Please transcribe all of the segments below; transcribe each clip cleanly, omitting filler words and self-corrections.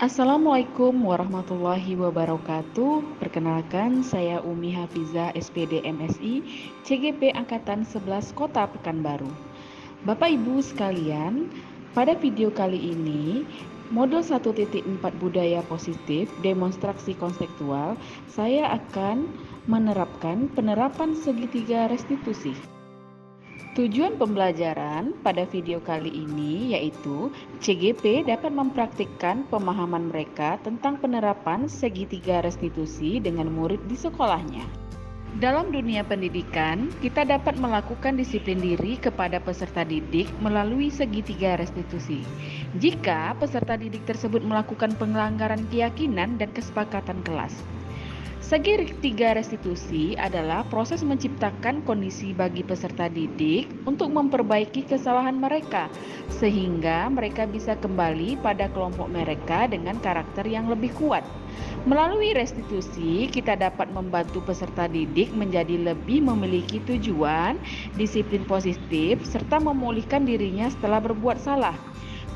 Assalamualaikum warahmatullahi wabarakatuh. Perkenalkan, saya Umi Hafiza SPD MSI, CGP Angkatan 11 Kota Pekanbaru. Bapak Ibu sekalian, pada video kali ini, modul 1.4 budaya positif demonstrasi konseptual, saya akan menerapkan penerapan segitiga restitusi. Tujuan pembelajaran pada video kali ini yaitu CGP dapat mempraktikkan pemahaman mereka tentang penerapan segitiga restitusi dengan murid di sekolahnya. Dalam dunia pendidikan, kita dapat melakukan disiplin diri kepada peserta didik melalui segitiga restitusi. Jika peserta didik tersebut melakukan pelanggaran keyakinan dan kesepakatan kelas. Segitiga restitusi adalah proses menciptakan kondisi bagi peserta didik untuk memperbaiki kesalahan mereka, sehingga mereka bisa kembali pada kelompok mereka dengan karakter yang lebih kuat. Melalui restitusi, kita dapat membantu peserta didik menjadi lebih memiliki tujuan, disiplin positif, serta memulihkan dirinya setelah berbuat salah.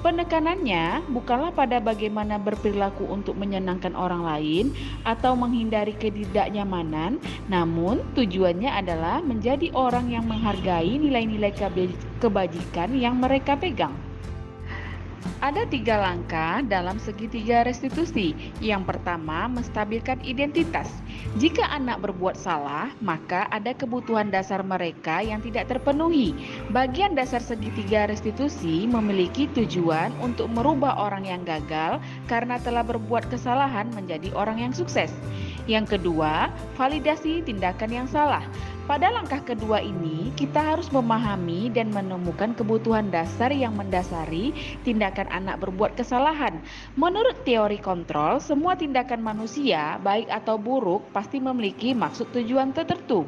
Penekanannya bukanlah pada bagaimana berperilaku untuk menyenangkan orang lain atau menghindari ketidaknyamanan, namun tujuannya adalah menjadi orang yang menghargai nilai-nilai kebajikan yang mereka pegang. Ada 3 langkah dalam segitiga restitusi. Yang pertama, menstabilkan identitas. Jika anak berbuat salah, maka ada kebutuhan dasar mereka yang tidak terpenuhi. Bagian dasar segitiga restitusi memiliki tujuan untuk merubah orang yang gagal karena telah berbuat kesalahan menjadi orang yang sukses. Yang kedua, validasi tindakan yang salah. Pada langkah kedua ini, kita harus memahami dan menemukan kebutuhan dasar yang mendasari tindakan anak berbuat kesalahan. Menurut teori kontrol, semua tindakan manusia, baik atau buruk, pasti memiliki maksud tujuan tertentu.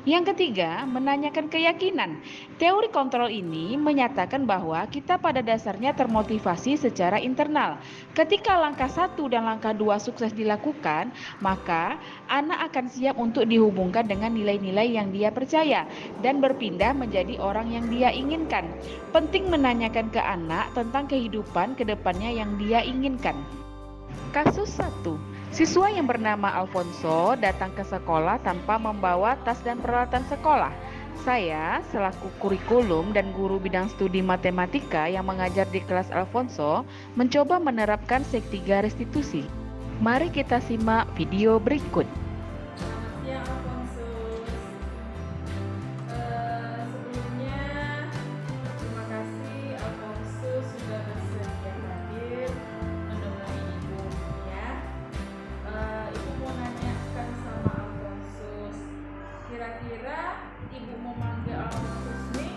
Yang ketiga, menanyakan keyakinan. Teori kontrol ini menyatakan bahwa kita pada dasarnya termotivasi secara internal. Ketika langkah 1 dan langkah 2 sukses dilakukan, maka anak akan siap untuk dihubungkan dengan nilai-nilai yang dia percaya dan berpindah menjadi orang yang dia inginkan. Penting menanyakan ke anak tentang kehidupan ke depannya yang dia inginkan. Kasus 1. Siswa yang bernama Alfonso datang ke sekolah tanpa membawa tas dan peralatan sekolah. Saya, selaku kurikulum dan guru bidang studi matematika yang mengajar di kelas Alfonso, mencoba menerapkan segitiga restitusi. Mari kita simak video berikut. Ya, Alfonsus. Sebelumnya terima kasih Alfonsus sudah bersedia hadir menemani Ibu ya. Ibu mau nanyakan sama Alfonsus. Kira-kira Ibu mau manggil Alfonsus nih?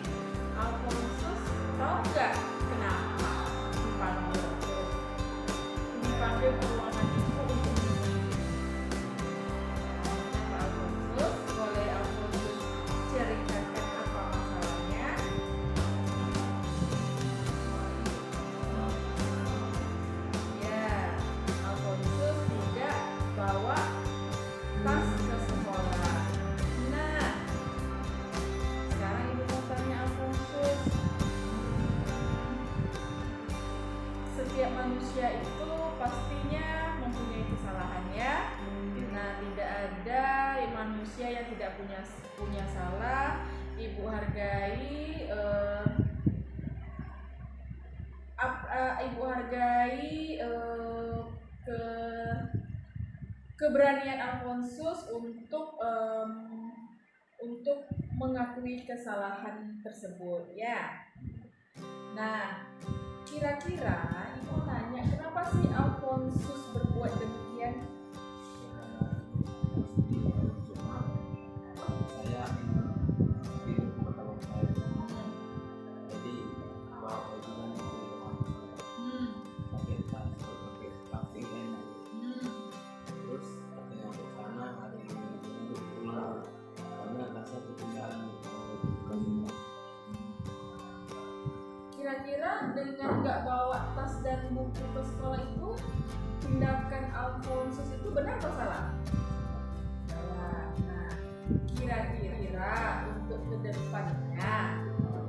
Alfonsus tahu nggak kenapa dipanggil? Dipanggil ke ruangan Ibu untuk tas ke sekolah. Nah, sekarang Ibu mau tanya Alfonsus. Setiap manusia itu pastinya mempunyai kesalahan ya. Nah, tidak ada manusia yang tidak punya salah. Ibu hargai keberanian Alfonsus untuk mengakui kesalahan tersebut ya. Nah, kira-kira Ibu nanya kenapa sih Alfonsus berbuat demikian? Saya ingin pengetahuan saya, jadi bawa ujian di rumah pakai tas pakai plastik terus katanya untuk sana ada yang untuk pulang karena rasa ketinggalan Kira-kira dengan nggak bawa tas dan buku ke sekolah itu tindakan Alfonsus itu benar atau salah? Salah. Nah, kira-kira untuk kedepannya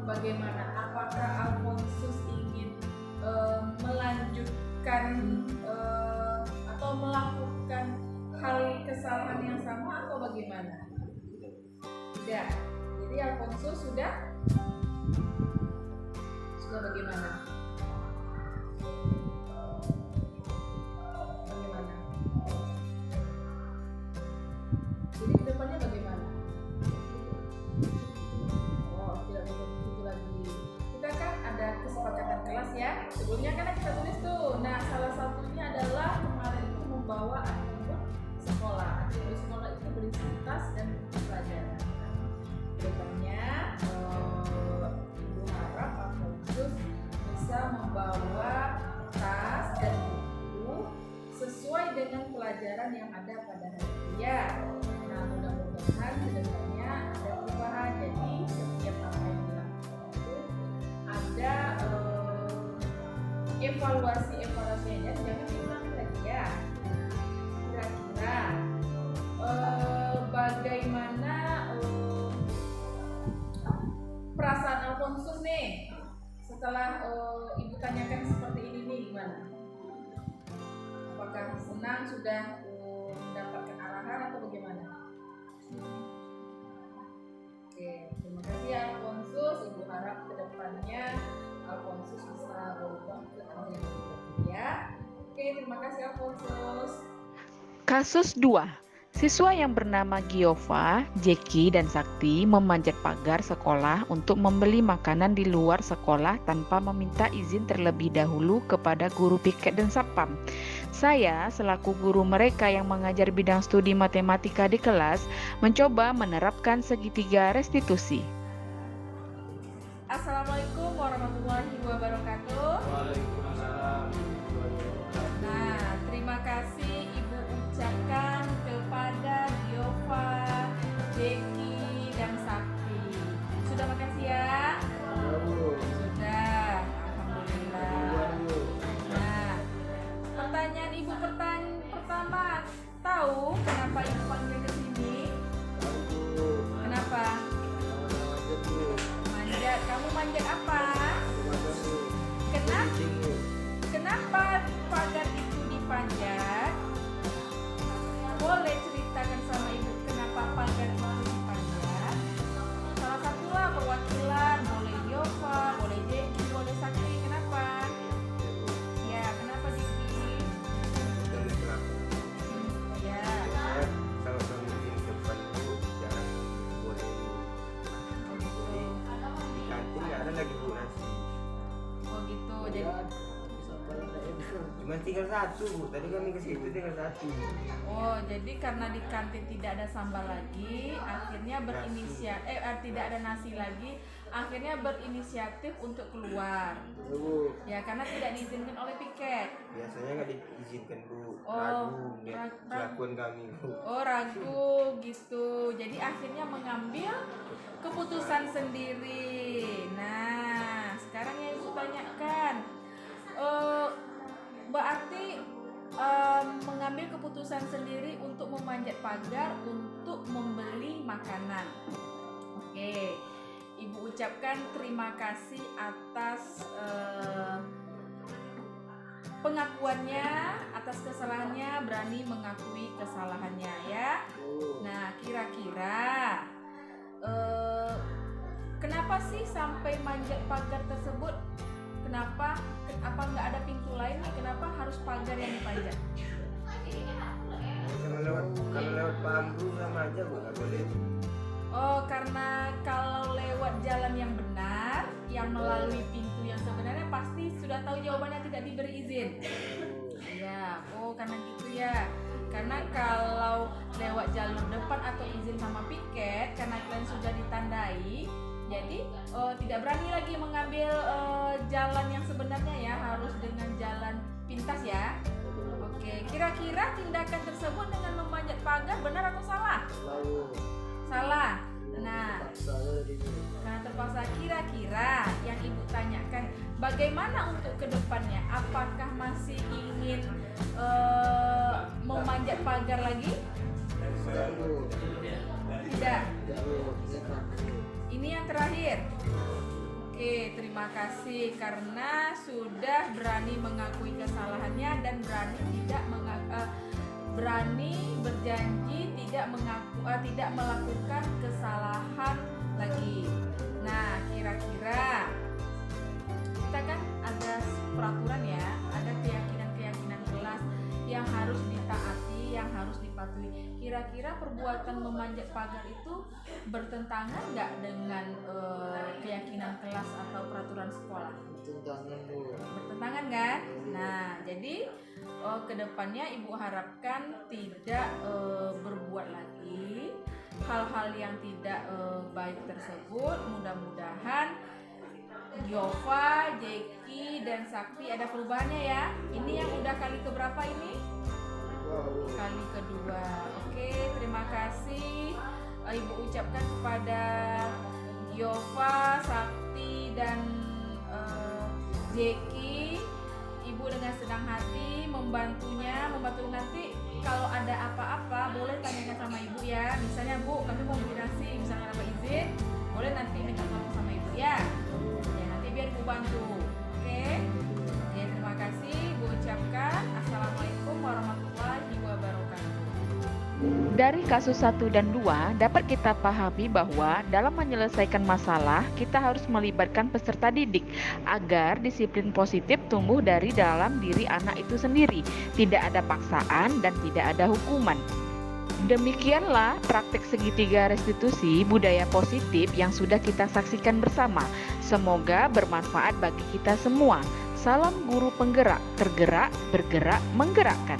bagaimana? Apakah Alfonsus ingin melanjutkan kesalahan yang sama atau bagaimana? Tidak. Jadi Alfonso sudah bagaimana? Bagaimana? Jadi kedepannya bagaimana? Oh, tidak boleh begitu lagi. Kita kan ada kesepakatan kelas ya. Sebelumnya kan kita tulis tuh. Nah, salah satunya adalah kemarin itu membawa atribut sekolah. Atribut sekolah itu berisi tas dan buku pelajaran. Kedepannya Ibu harap Alfonsus bisa membawa tas dan buku sesuai dengan pelajaran yang ada pada hari dia. Nah, mudah-mudahan kedepannya ada perubahan. Jadi setiap apa yang dilakukan itu ada evaluasinya, jangan diulang lagi ya. Kira-kira bagaimana perasaan Alfonsus nih setelah ibu tanyakan seperti ini nih, gimana? Apakah senang sudah mendapatkan arahan atau bagaimana? Oke, terima kasih Alfonsus. Ibu harap kedepannya Alfonsus bisa berubah ke arah yang lebih baik ya. Oke, terima kasih Alfonsus. Kasus 2. Siswa yang bernama Giova, Jeki, dan Sakti memanjat pagar sekolah untuk membeli makanan di luar sekolah tanpa meminta izin terlebih dahulu kepada guru piket dan satpam. Saya, selaku guru mereka yang mengajar bidang studi matematika di kelas, mencoba menerapkan segitiga restitusi. Assalamualaikum warahmatullahi wabarakatuh. Waalaikumsalam. Nah, terima kasih Ibu ucapkan kepada Giova, Jeki, dan Sakti. Sudah makan siang? Sudah, alhamdulillah. Nah, pertanyaan Ibu pertama, tahu kenapa Ibu panggil ke sini? Kenapa? Manjat. Kamu manjat apa? Kenapa pagar itu dipanjat? Boleh ceritakan sama Ibu kenapa pagar itu dipanjat? Salah satulah perwakilan, boleh Giova, boleh Jeki, boleh Sakti. Kenapa? Ya, kenapa Jeki? Ya. Kalau kamu di depan itu jarang boleh. Di kantin nggak ada lagi bu nasi. Oh gitu. Jadi Cuma tinggal satu bu. Tadi kami ke situ tinggal satu. jadi karena di kantin tidak ada sambal lagi, akhirnya tidak ada nasi lagi, akhirnya berinisiatif untuk keluar. Ya, karena tidak diizinkan oleh piket. Biasanya nggak diizinkan bu. Oh, Ragu lihat kelakuan kami bu. Oh, ragu gitu. Jadi akhirnya mengambil keputusan sendiri. Nah, sekarang yang Ibu tanyakan, berarti mengambil keputusan sendiri untuk memanjat pagar untuk membeli makanan. Oke, Ibu ucapkan terima kasih atas pengakuannya, atas kesalahannya, berani mengakui kesalahannya ya. Nah, kira-kira kenapa sih sampai manjat pagar tersebut? Kenapa? Apa nggak ada pintu lain nih? Kenapa harus pagar yang dipanjat? Kalau lewat bambu sama aja bu, nggak boleh. Oh, karena kalau lewat jalan yang benar, yang melalui pintu yang sebenarnya pasti sudah tahu jawabannya tidak diberi izin. Ya, karena gitu ya. Karena kalau lewat jalur depan atau izin sama piket, karena kalian sudah ditandai, jadi tidak berani lagi mengambil jalan yang sebenarnya ya, harus dengan jalan pintas ya. Oke, kira-kira tindakan tersebut dengan memanjat pagar benar atau salah? Salah. Nah, karena terpaksa, kira-kira yang Ibu tanyakan bagaimana untuk kedepannya? Apakah masih ingin memanjat pagar lagi? Tidak. Ini yang terakhir. Oke, terima kasih karena sudah berani mengakui kesalahannya dan berani tidak berani berjanji tidak melakukan kesalahan lagi. Nah, kira-kira kita kan ada peraturan ya, ada keyakinan kelas yang harus ditaati, yang harus dipatuhi. Kira-kira perbuatan memanjat pagar itu bertentangan nggak dengan keyakinan kelas atau peraturan sekolah? Bertentangan kan? Nah, jadi kedepannya ibu harapkan tidak berbuat lagi hal-hal yang tidak baik tersebut. Mudah-mudahan Yova, Jeki, dan Sakti ada perubahannya ya. Ini yang udah kali keberapa ini? Kali kedua. Oke, terima kasih ibu ucapkan kepada Yova, Sakti, dan Jeki. Ibu dengan senang hati membantu nanti. Kalau ada apa-apa boleh tanyakan sama ibu ya. Misalnya, Bu, kami mau beli nasi, misalnya apa izin, boleh nanti minta tolong sama ibu ya. Ya, nanti biar ibu bantu. Oke. Ya, terima kasih. Ibu ucapkan assalamualaikum warahmatullahi wabarakatuh. Dari kasus 1 dan 2 dapat kita pahami bahwa dalam menyelesaikan masalah kita harus melibatkan peserta didik agar disiplin positif tumbuh dari dalam diri anak itu sendiri, tidak ada paksaan dan tidak ada hukuman. Demikianlah praktik segitiga restitusi budaya positif yang sudah kita saksikan bersama. Semoga bermanfaat bagi kita semua. Salam guru penggerak, tergerak, bergerak, menggerakkan.